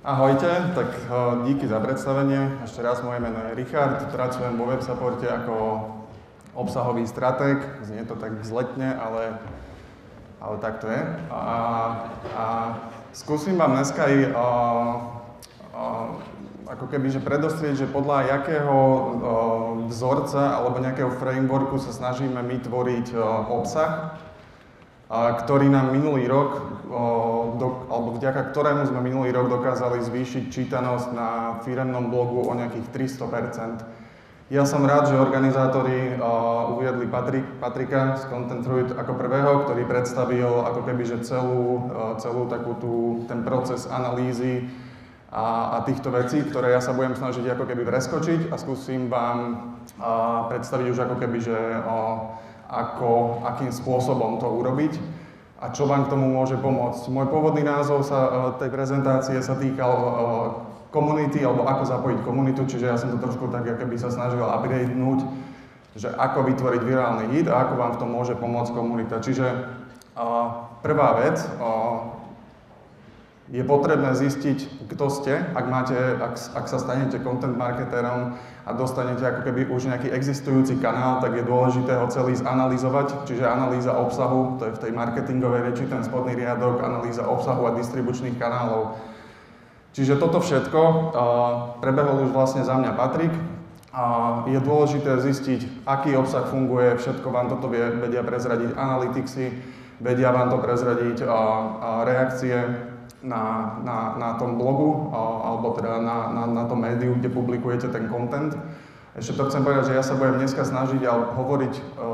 Ahojte, tak díky za predstavenie. Ešte raz, moje meno je Richard, pracujem vo WebSupporte ako obsahový stratég. Znie to tak vzletne, ale tak to je. A skúsim vám dneska aj ako keby, že predostrieť, že podľa jakého vzorca alebo nejakého frameworku sa snažíme my tvoriť obsah, ktorý nám minulý rok, alebo vďaka ktorému sme minulý rok dokázali zvýšiť čítanosť na firemnom blogu o nejakých 300%. Ja som rád, že organizátori uviedli Patrika z Content Fruit ako prvého, ktorý predstavil ako keby, že celú ten proces analýzy a týchto vecí, ktoré ja sa budem snažiť ako keby preskočiť a skúsim vám predstaviť už ako keby, že akým spôsobom to urobiť a čo vám k tomu môže pomôcť. Môj pôvodný názov tej prezentácie sa týkal komunity, alebo ako zapojiť komunitu, čiže ja som to trošku tak keby sa snažil upgradenúť, že ako vytvoriť virálny hit a ako vám v tom môže pomôcť komunita. Čiže prvá vec, je potrebné zistiť, kto ste, ak sa stanete content marketérom a dostanete ako keby už nejaký existujúci kanál, tak je dôležité ho celý zanalizovať, čiže analýza obsahu, to je v tej marketingovej reči ten spodný riadok, analýza obsahu a distribučných kanálov. Čiže toto všetko prebehol už vlastne za mňa Patrik. Je dôležité zistiť, aký obsah funguje, všetko vám toto vedia prezradiť analyticsy, vedia vám to prezradiť reakcie na tom blogu, alebo teda na tom médiu, kde publikujete ten content. Ešte to chcem povedať, že ja sa budem dneska snažiť hovoriť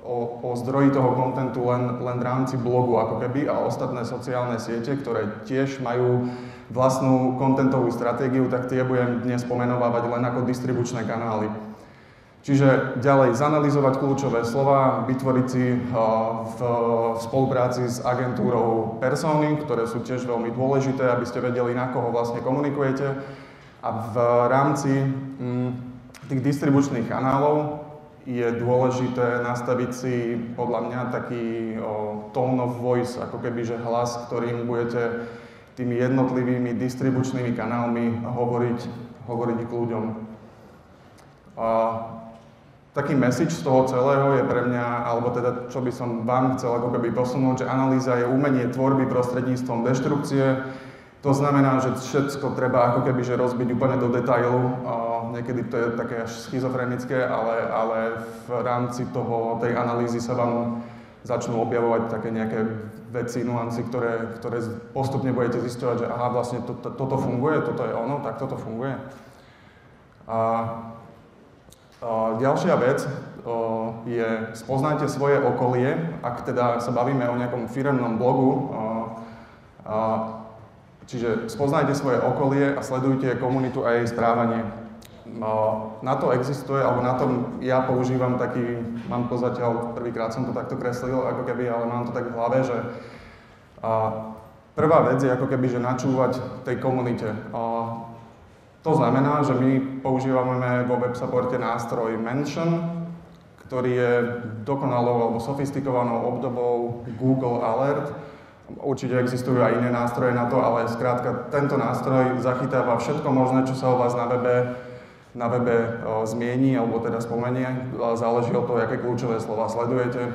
o zdroji toho contentu len v rámci blogu ako keby a ostatné sociálne siete, ktoré tiež majú vlastnú contentovú stratégiu, tak tie budem dnes pomenovávať len ako distribučné kanály. Čiže ďalej zanalizovať kľúčové slova, vytvoriť si v spolupráci s agentúrou persóny, ktoré sú tiež veľmi dôležité, aby ste vedeli, na koho vlastne komunikujete. A v rámci tých distribučných kanálov je dôležité nastaviť si podľa mňa taký tone of voice, ako keby, že hlas, ktorým budete tými jednotlivými distribučnými kanálmi hovoriť k ľuďom. Taký message z toho celého je pre mňa, alebo teda čo by som vám chcel ako keby posunúť, že analýza je umenie tvorby prostredníctvom deštrukcie. To znamená, že všetko treba ako keby že rozbiť úplne do detailu. Niekedy to je také až schizofrenické, ale v rámci tej analýzy sa vám začnú objavovať také nejaké veci, nuancy, ktoré postupne budete zisťovať, že aha, vlastne toto funguje, toto je ono, tak toto funguje. Ďalšia vec je spoznajte svoje okolie, ak teda sa bavíme o nejakom firemnom blogu, čiže spoznajte svoje okolie a sledujte komunitu a jej správanie. Na to existuje, alebo na tom ja používam taký, mám to zatiaľ, prvýkrát som to takto kreslil, ako keby, ale mám to tak v hlave, že prvá vec je ako keby, že načúvať tej komunite. To znamená, že my používame vo WebSupporte nástroj Mention, ktorý je dokonalou alebo sofistikovanou obdobou Google Alert. Určite existujú aj iné nástroje na to, ale skrátka tento nástroj zachytáva všetko možné, čo sa o vás na webe zmieni alebo teda spomenie. Záleží od toho, aké kľúčové slova sledujete.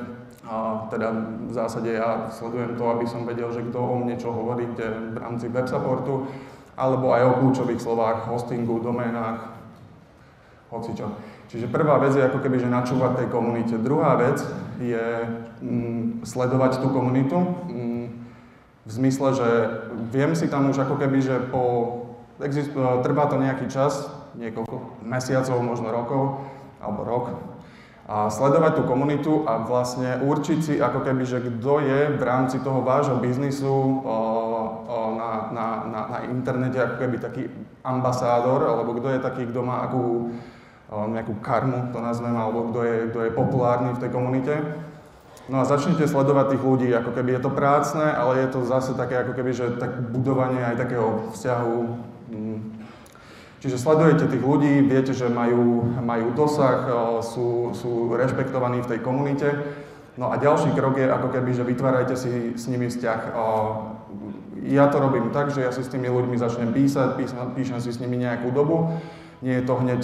Teda v zásade ja sledujem to, aby som vedel, že kto o mne čo hovorí kde v rámci WebSupportu, alebo aj o kľúčových slovách, hostingu, doménach, hocičo. Čiže prvá vec je ako keby, že načúvať tej komunite. Druhá vec je sledovať tú komunitu v zmysle, že viem si tam už ako keby, že trvá to nejaký čas, niekoľko mesiacov, možno rokov, alebo rok, a sledovať tú komunitu a vlastne určiť si ako keby, že kto je v rámci toho vášho biznisu na internete ako keby taký ambasádor, alebo kto je taký, kto má nejakú karmu, to nazvem, alebo kto je populárny v tej komunite. No a začnite sledovať tých ľudí, ako keby je to prácne, ale je to zase také ako keby, že tak budovanie aj takého vzťahu. Čiže sledujete tých ľudí, viete, že majú dosah, sú rešpektovaní v tej komunite. No a ďalší krok je ako keby, že vytvárajte si s nimi vzťah. Ja to robím tak, že ja si s tými ľuďmi začnem píšem si s nimi nejakú dobu. Nie je to hneď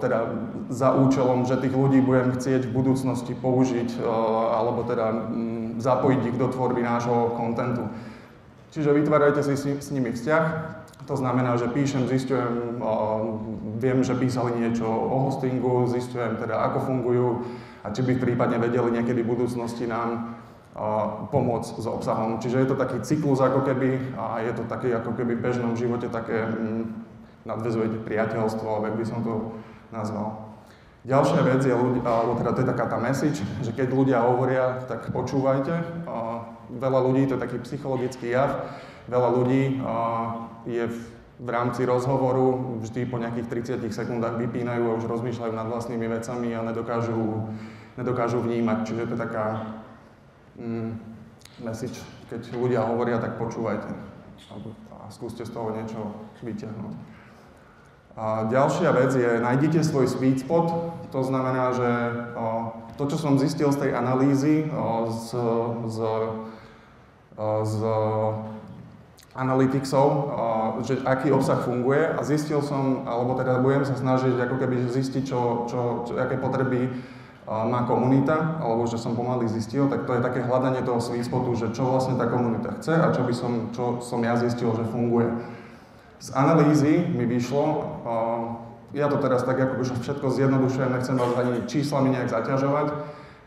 teda za účelom, že tých ľudí budem chcieť v budúcnosti použiť alebo teda zapojiť ich do tvorby nášho kontentu. Čiže vytvárajte si s nimi vzťah. To znamená, že píšem, zistujem, viem, že písali niečo o hostingu, zistujem teda, ako fungujú a či by prípadne vedeli niekedy v budúcnosti nám pomôcť s obsahom. Čiže je to taký cyklus ako keby a je to také ako keby v bežnom živote také nadväzujete priateľstvo, alebo jak by som to nazval. Ďalšia vec je, alebo teda to je taká tá message, že keď ľudia hovoria, tak počúvajte. Veľa ľudí, to je taký psychologický jav, veľa ľudí je v rámci rozhovoru vždy po nejakých 30 sekundách vypínajú a už rozmýšľajú nad vlastnými vecami a nedokážu vnímať. Čiže to je taká message, keď ľudia hovoria, tak počúvajte a skúste z toho niečo vyťahnuť. A ďalšia vec je, nájdite svoj sweet spot, to znamená, že to, čo som zistil z tej analýzy, z analyticsov, že aký obsah funguje a zistil som, alebo teda budem sa snažiť ako keby zistiť, aké potreby má komunita, alebo že som pomaly zistil, tak to je také hľadanie toho sweet spotu, že čo vlastne tá komunita chce a čo som ja zistil, že funguje. Z analýzy mi vyšlo, ja to teraz tak ako všetko zjednodušujem, nechcem vás ani číslami nejak zaťažovať,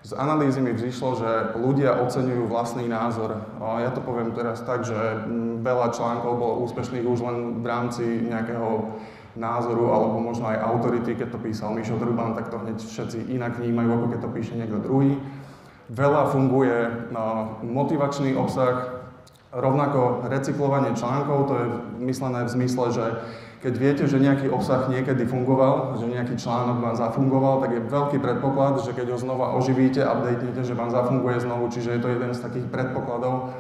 z analýzy mi vyšlo, že ľudia oceňujú vlastný názor. Ja to poviem teraz tak, že veľa článkov bolo úspešných už len v rámci nejakého názoru, alebo možno aj autority, keď to písal Mišo Truban, tak to hneď všetci inak vnímajú, ako keď to píše niekto druhý. Veľa funguje motivačný obsah, rovnako recyklovanie článkov, to je myslené v zmysle, že keď viete, že nejaký obsah niekedy fungoval, že nejaký článok vám zafungoval, tak je veľký predpoklad, že keď ho znova oživíte, updatenete, že vám zafunguje znovu, čiže je to jeden z takých predpokladov,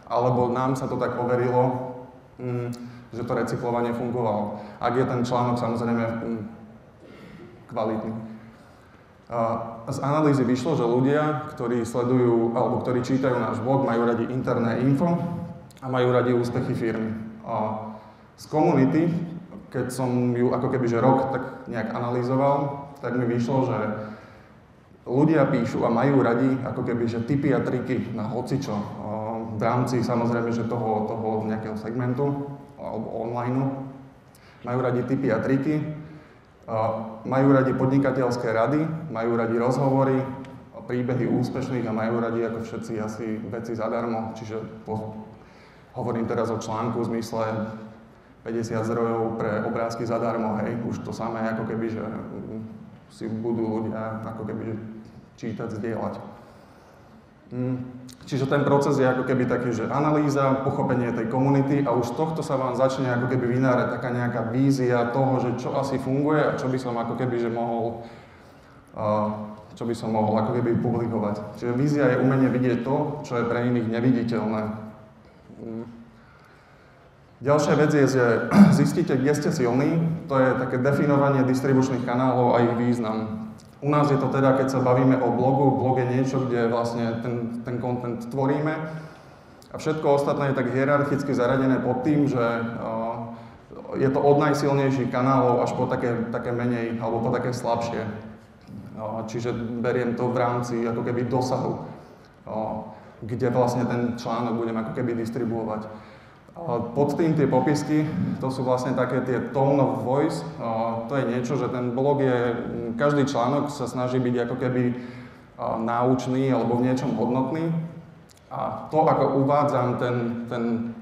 alebo nám sa to tak overilo, že to recyklovanie fungovalo. Ak je ten článok samozrejme kvalitný. Z analýzy vyšlo, že ľudia, ktorí sledujú, alebo ktorí čítajú náš blog, majú radi interné info a majú radi úspechy firmy. Z komunity, keď som ju ako keby že rok tak nejak analyzoval, tak mi vyšlo, že ľudia píšu a majú radi ako keby že tipy a triky na hocičo. V rámci samozrejme, že toho nejakého segmentu alebo online. Majú radi tipy a triky, majú radi podnikateľské rady, majú radi rozhovory, príbehy úspešných a majú radi ako všetci asi veci zadarmo. Čiže hovorím teraz o článku v zmysle 50 zdrojov pre obrázky zadarmo, hej, už to samé ako keby, že si budú ľudia ako keby čítať, zdieľať. Čiže ten proces je ako keby taký, že analýza, pochopenie tej komunity a už z tohto sa vám začne ako keby vynárať taká nejaká vízia toho, že čo asi funguje a čo by som ako keby, že mohol ako keby publikovať. Čiže vízia je umenie vidieť to, čo je pre iných neviditeľné. Ďalšia vec je, že zistíte, kde ste silní, to je také definovanie distribučných kanálov a ich význam. U nás je to teda, keď sa bavíme o blogu, blog je niečo, kde vlastne ten content tvoríme a všetko ostatné je tak hierarchicky zaradené pod tým, že je to od najsilnejších kanálov až po také menej, alebo po také slabšie. Čiže beriem to v rámci ako keby dosahu, kde vlastne ten článok budem ako keby distribuovať. Pod tým tie popisky, to sú vlastne také tie tone of voice, to je niečo, že ten blog je, každý článok sa snaží byť ako keby náučný alebo v niečom hodnotný a to, ako uvádzam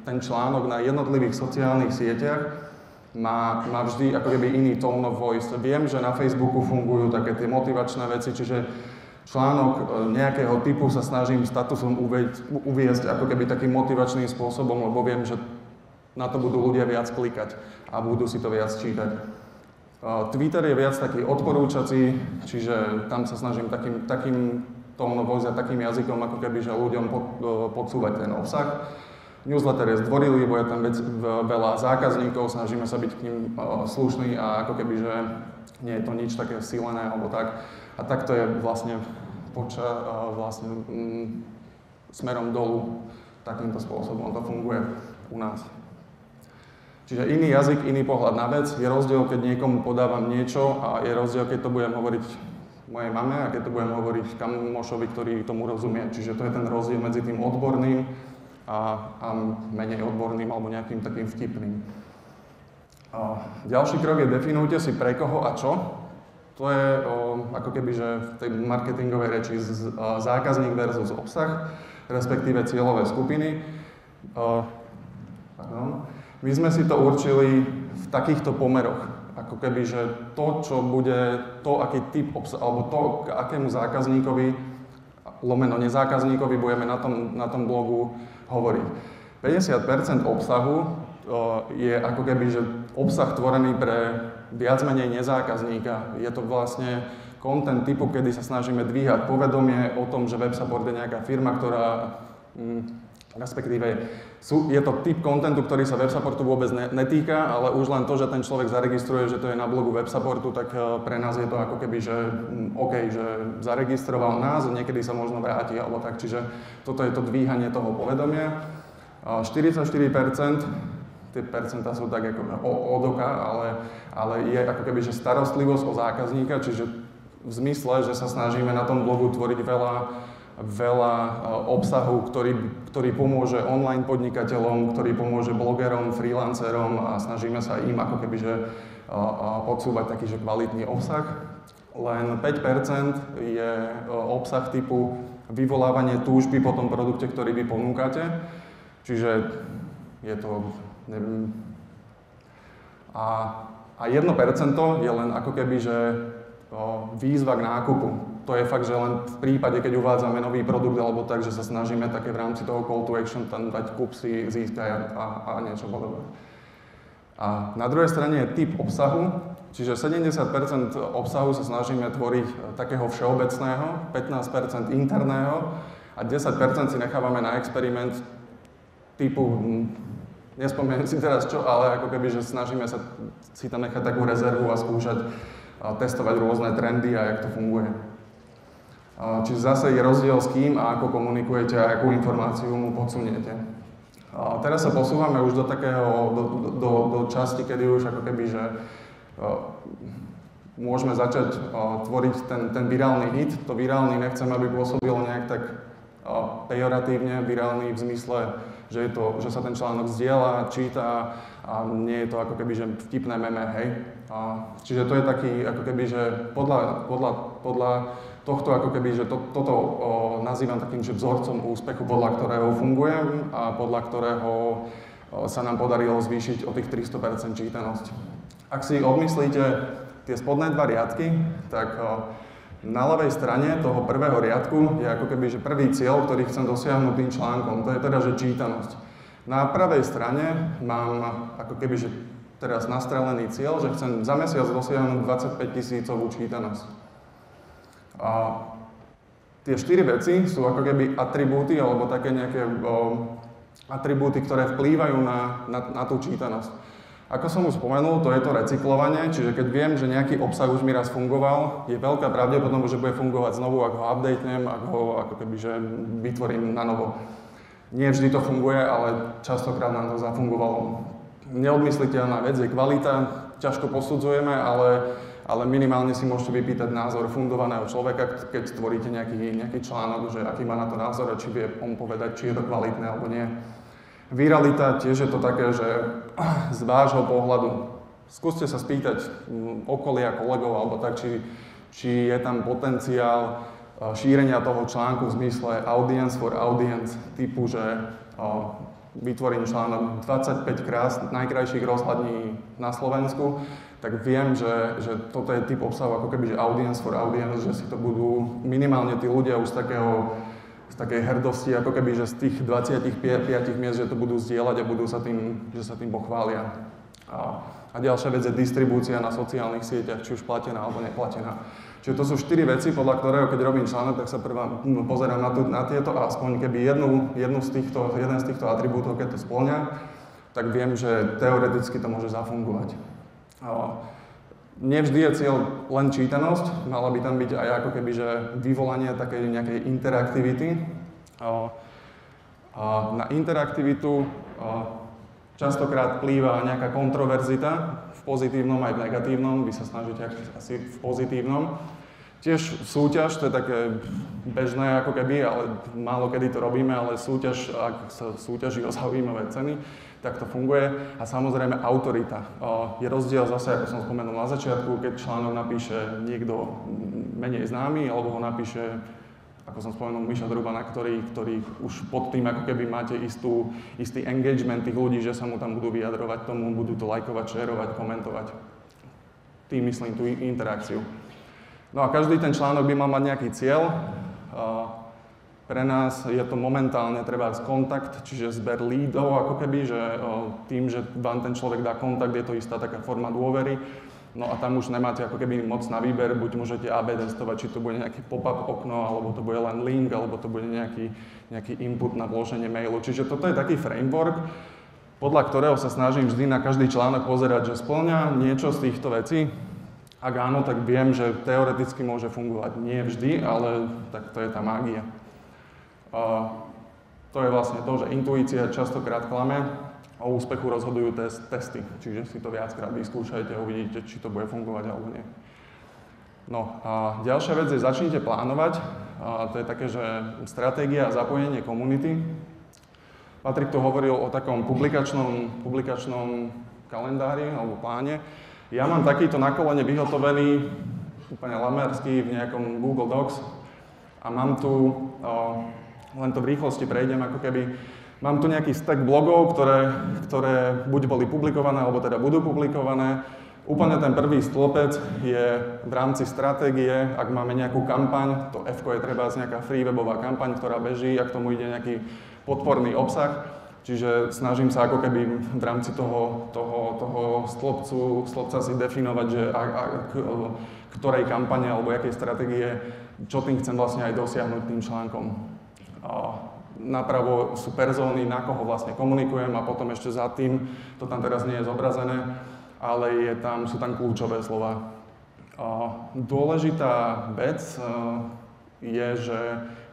ten článok na jednotlivých sociálnych sieťach, má vždy ako keby iný tone of voice. Viem, že na Facebooku fungujú také tie motivačné veci, čiže článok nejakého typu sa snažím statusom uviesť ako keby takým motivačným spôsobom, lebo viem, že na to budú ľudia viac klikať a budú si to viac čítať. Twitter je viac taký odporúčací, čiže tam sa snažím takým tónom a takým jazykom, ako keby, že ľuďom podsúvať ten obsah. Newsletter je zdvorilý, bo je tam veľa zákazníkov, snažíme sa byť k ním slušní a ako keby, že nie je to nič také silené alebo tak. A takto je vlastne vlastne smerom dolu. Takýmto spôsobom to funguje u nás. Čiže iný jazyk, iný pohľad na vec. Je rozdiel, keď niekomu podávam niečo a je rozdiel, keď to budem hovoriť mojej mame a keď to budem hovoriť kamošovi, ktorý tomu rozumie. Čiže to je ten rozdiel medzi tým odborným a menej odborným alebo nejakým takým vtipným. Ďalší krok je definujte si pre koho a čo. To je ako keby, že v tej marketingovej reči zákazník versus obsah, respektíve cieľové skupiny. My sme si to určili v takýchto pomeroch. Ako keby, že to, čo bude, to, aký typ obsah, alebo to, k akému zákazníkovi, lomeno nezákazníkovi, budeme na tom blogu hovoriť. 50% obsahu je ako keby, že obsah tvorený pre viac menej nezákazníka. Je to vlastne content typu, kedy sa snažíme dvíhať povedomie o tom, že WebSupport je nejaká firma, ktorá respektíve je to typ kontentu, ktorý sa WebSupportu vôbec netýka, ale už len to, že ten človek zaregistruje, že to je na blogu WebSupportu, tak pre nás je to ako keby, že OK, že zaregistroval nás, niekedy sa možno vráti alebo tak, čiže toto je to dvíhanie toho povedomia. 44%, tie percentá sú tak ako od oka, ale je ako keby, že starostlivosť o zákazníka, čiže v zmysle, že sa snažíme na tom blogu tvoriť veľa obsahu, ktorý pomôže online podnikateľom, ktorý pomôže blogerom, freelancerom a snažíme sa im ako keby, že podsúvať taký, že kvalitný obsah. Len 5% je obsah typu vyvolávanie túžby po tom produkte, ktorý vy ponúkate. Čiže je to, neviem, a 1% je len ako keby, že výzva k nákupu. To je fakt, že len v prípade, keď uvádzame nový produkt alebo tak, že sa snažíme také v rámci toho call to action tam dať kúp si, získaj a niečo podobné. A na druhej strane je typ obsahu, čiže 70% obsahu sa snažíme tvoriť takého všeobecného, 15% interného a 10% si nechávame na experiment typu, nespomeniem si teraz čo, ale ako keby, že snažíme sa si tam nechať takú rezervu a skúšať testovať rôzne trendy a jak to funguje. Čiže zase je rozdiel s kým a ako komunikujete a akú informáciu mu podsuniete. Teraz sa posúvame už do takého, do časti, kedy už ako keby, že môžeme začať tvoriť ten virálny hit. To virálny nechcem, aby pôsobilo nejak tak pejoratívne, virálny v zmysle, že sa ten článok zdieľa, číta a nie je to ako keby, že vtipné meme, hej. Čiže to je taký, ako keby, že podľa tohto, ako keby, že toto nazývam takým, že vzorcom úspechu, podľa ktorého fungujem a podľa ktorého sa nám podarilo zvýšiť o tých 300% čítanosť. Ak si odmyslíte tie spodné dva riadky, tak na ľavej strane toho prvého riadku je ako keby, že prvý cieľ, ktorý chcem dosiahnuť tým článkom, to je teda, že čítanosť. Na pravej strane mám ako keby, že teraz nastrelený cieľ, že chcem za mesiac dosiahnuť 25 000 čítanosť. A tie 4 veci sú ako keby atribúty, alebo také nejaké atribúty, ktoré vplývajú na tú čítanosť. Ako som už spomenul, to je to recyklovanie, čiže keď viem, že nejaký obsah už mi raz fungoval, je veľká pravdepodobnosť, že bude fungovať znovu, ak ho updatenem, ako keby, že vytvorím na novo. Nie vždy to funguje, ale častokrát nám to zafungovalo. Neodmysliteľná vec je kvalita, ťažko posudzujeme, ale minimálne si môžete vypýtať názor fundovaného človeka, keď tvoríte nejaký článok, že aký má na to názor a či vie on povedať, či je to kvalitné alebo nie. Viralita tiež je to také, že z vášho pohľadu skúste sa spýtať okolia, kolegov alebo tak, či je tam potenciál šírenia toho článku v zmysle audience for audience, typu, že vytvorím článok 25 najkrajších rozhľadní na Slovensku, tak viem, že toto je typ obsahu ako keby, že audience for audience, že si to budú minimálne tí ľudia už z takej hrdosti, ako keby, že z tých 25 miest, že to budú zdieľať a budú že sa tým pochvália. A ďalšia vec je distribúcia na sociálnych sieťach, či už platená alebo neplatená. Čiže to sú 4 veci, podľa ktorého, keď robím článok, tak sa prvá pozerám na tieto a aspoň keby jeden z týchto atribútov, keď to spĺňa, tak viem, že teoreticky to môže zafungovať. Nevždy je cieľ len čítanosť, mala by tam byť aj ako keby, že vyvolanie takej nejakej interaktivity. Na interaktivitu častokrát vplýva nejaká kontroverzita, v pozitívnom aj v negatívnom, vy sa snažíte asi v pozitívnom. Tiež súťaž, to je také bežné ako keby, ale málo kedy to robíme, ale súťaž, ak sa súťaží o zaujímavé ceny, tak to funguje. A samozrejme autorita. Je rozdiel zase, ako som spomenul na začiatku, keď článok napíše niekto menej známy, alebo ho napíše, ako som spomenul, Miša Drubana, ktorý už pod tým ako keby máte istý engagement tých ľudí, že sa mu tam budú vyjadrovať tomu, budú to lajkovať, šerovať, komentovať. Tým myslím tú interakciu. No a každý ten článok by mal mať nejaký cieľ. Pre nás je to momentálne treba kontakt, čiže zber lídov ako keby, že tým, že vám ten človek dá kontakt, je to istá taká forma dôvery. No a tam už nemáte ako keby moc na výber, buď môžete AB testovať, či to bude nejaký pop-up okno, alebo to bude len link, alebo to bude nejaký input na vloženie mailu. Čiže toto je taký framework, podľa ktorého sa snažím vždy na každý článok pozerať, že spĺňa niečo z týchto vecí. Ak áno, tak viem, že teoreticky môže fungovať. Nie vždy, ale tak to je tá mágia. To je vlastne to, že intuícia častokrát klame. O úspechu rozhodujú testy, čiže si to viackrát vyskúšajte a uvidíte, či to bude fungovať alebo nie. No a ďalšia vec je, začnite plánovať. To je také, že stratégia a zapojenie komunity. Patrik tu hovoril o takom publikačnom kalendári alebo pláne. Ja mám takýto na kolene vyhotovený, úplne lamerský, v nejakom Google Docs a mám tu, len to v rýchlosti prejdem, ako keby, mám tu nejaký stack blogov, ktoré buď boli publikované, alebo teda budú publikované. Úplne ten prvý stĺpec je v rámci stratégie, ak máme nejakú kampaň, to F-ko je treba nejaká free webová kampaň, ktorá beží, ak tomu ide nejaký podporný obsah. Čiže snažím sa ako keby v rámci toho stĺpca si definovať, že ktorej kampane alebo akej stratégie, čo tým chcem vlastne aj dosiahnuť tým článkom. Napravo sú persóny, na koho vlastne komunikujem a potom ešte za tým, to tam teraz nie je zobrazené, ale sú tam kľúčové slova. Dôležitá vec je, že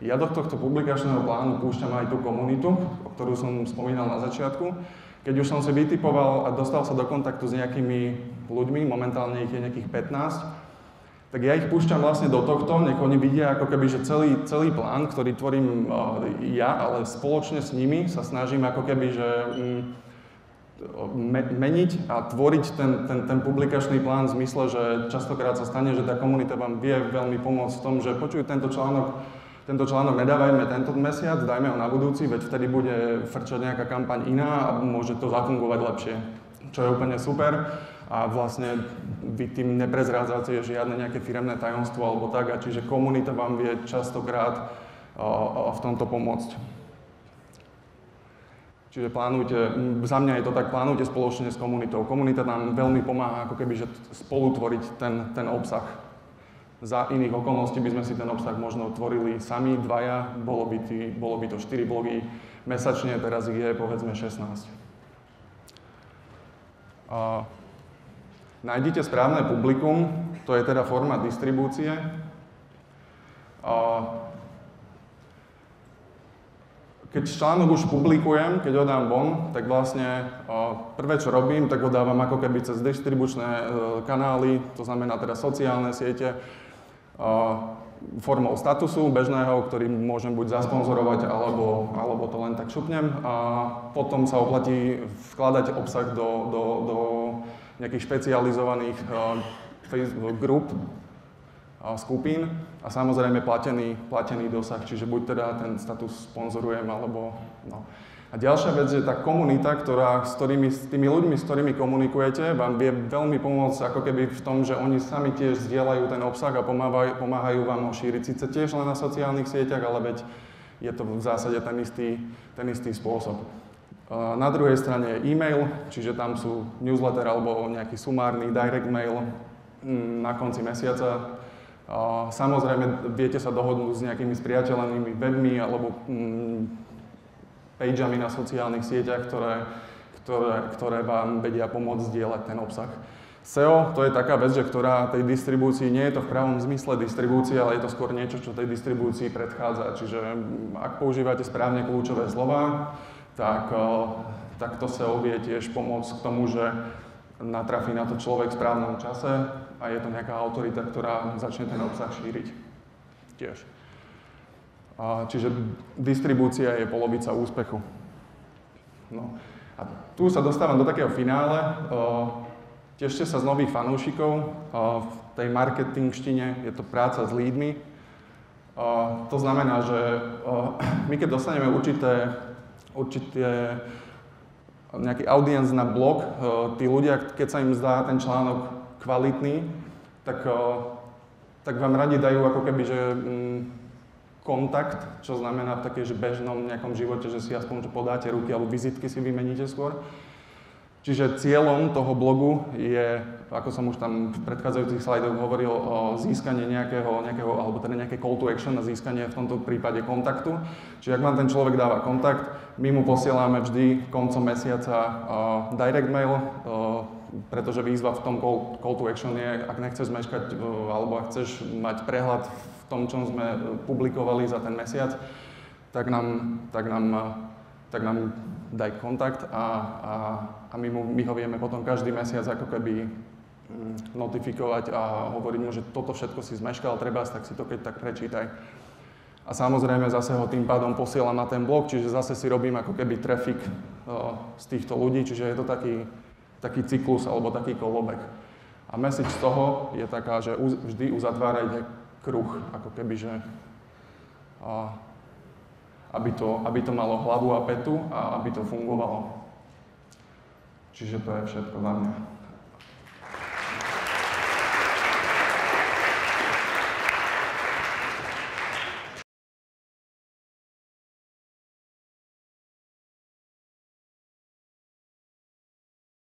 ja do tohto publikačného plánu púšťam aj tú komunitu, o ktorú som spomínal na začiatku. Keď už som si vytipoval a dostal sa do kontaktu s nejakými ľuďmi, momentálne ich je nejakých 15, tak ja ich púšťam vlastne do tohto, nech oni vidia ako keby, že celý plán, ktorý tvorím ja, ale spoločne s nimi sa snažím ako keby, že meniť a tvoriť ten publikačný plán v zmysle, že častokrát sa stane, že tá komunita vám vie veľmi pomôcť v tom, že počuj, tento článok nedávajme tento mesiac, dajme ho na budúci, veď vtedy bude frčať nejaká kampaň iná a môže to zafungovať lepšie, čo je úplne super. A vlastne vy tým neprezrádzate žiadne nejaké firemné tajomstvo alebo tak, a čiže komunita vám vie častokrát v tomto pomôcť. Čiže plánujte, za mňa je to tak, plánujte spoločne s komunitou. Komunita nám veľmi pomáha ako keby, že spolu tvoriť ten obsah. Za iných okolností by sme si ten obsah možno tvorili sami, dvaja, bolo by to 4 blogy mesačne, teraz ich je povedzme 16. Nájdite správne publikum, to je teda forma distribúcie. Keď článok už publikujem, keď ho dám von, tak vlastne prvé, čo robím, tak ho dávam ako keby cez distribučné kanály, to znamená teda sociálne siete, formou statusu bežného, ktorý môžem buď zasponzorovať, alebo to len tak šupnem. A potom sa oplatí vkladať obsah do nejakých špecializovaných Facebook grup, skupín a samozrejme platený dosah, čiže buď teda ten status sponzorujem, alebo no. A ďalšia vec je tá komunita, s tými ľuďmi, s ktorými komunikujete, vám vie veľmi pomôcť ako keby v tom, že oni sami tiež zdieľajú ten obsah a pomáhajú vám ho šíriť. Sice tiež len na sociálnych sieťach, ale veď je to v zásade ten istý spôsob. Na druhej strane je e-mail, čiže tam sú newsletter alebo nejaký sumárny direct mail na konci mesiaca. Samozrejme, viete sa dohodnúť s nejakými spriateľenými webmi alebo pageami na sociálnych sieťach, ktoré vám vedia pomôcť zdieľať ten obsah. SEO to je taká vec, že ktorá tej distribúcii, nie je to v pravom zmysle distribúcie, ale je to skôr niečo, čo tej distribúcii predchádza. Čiže ak používate správne kľúčové slová, tak to SEO vie tiež pomôcť k tomu, že natrafí na to človek v správnom čase a je to nejaká autorita, ktorá začne ten obsah šíriť tiež. Čiže distribúcia je polovica úspechu. No. A tu sa dostávam do takého finále. Tešte sa z nových fanúšikov. V tej marketingštine je to práca s lídmi. To znamená, že my keď dostaneme určité nejaký audience na blog, tí ľudia, keď sa im zdá ten článok kvalitný, tak vám radi dajú ako keby, že kontakt, čo znamená v takej, že bežnom nejakom živote, že si aspoň že podáte ruky alebo vizitky si vymeníte skôr. Čiže cieľom toho blogu je, ako som už tam v predchádzajúcich slajdoch hovoril, o získanie nejakého alebo teda nejaké call to action na získanie v tomto prípade kontaktu. Čiže ak vám ten človek dáva kontakt, my mu posielame vždy koncom mesiaca direct mail, pretože výzva v tom call to action je, ak nechceš zmeškať alebo ak chceš mať prehľad v tom, čo sme publikovali za ten mesiac, tak nám daj kontakt a my ho vieme potom každý mesiac ako keby notifikovať a hovoriť mu, že toto všetko si zmeškal, trebárs, tak si to keď tak prečítaj. A samozrejme zase ho tým pádom posielam na ten blog, čiže zase si robím ako keby traffic z týchto ľudí, čiže je to taký cyklus alebo taký kolobek. A message z toho je taká, že vždy uzatvárajte kruh, ako keby, že aby to malo hlavu a petu a aby to fungovalo. Čiže to je všetko za mňa.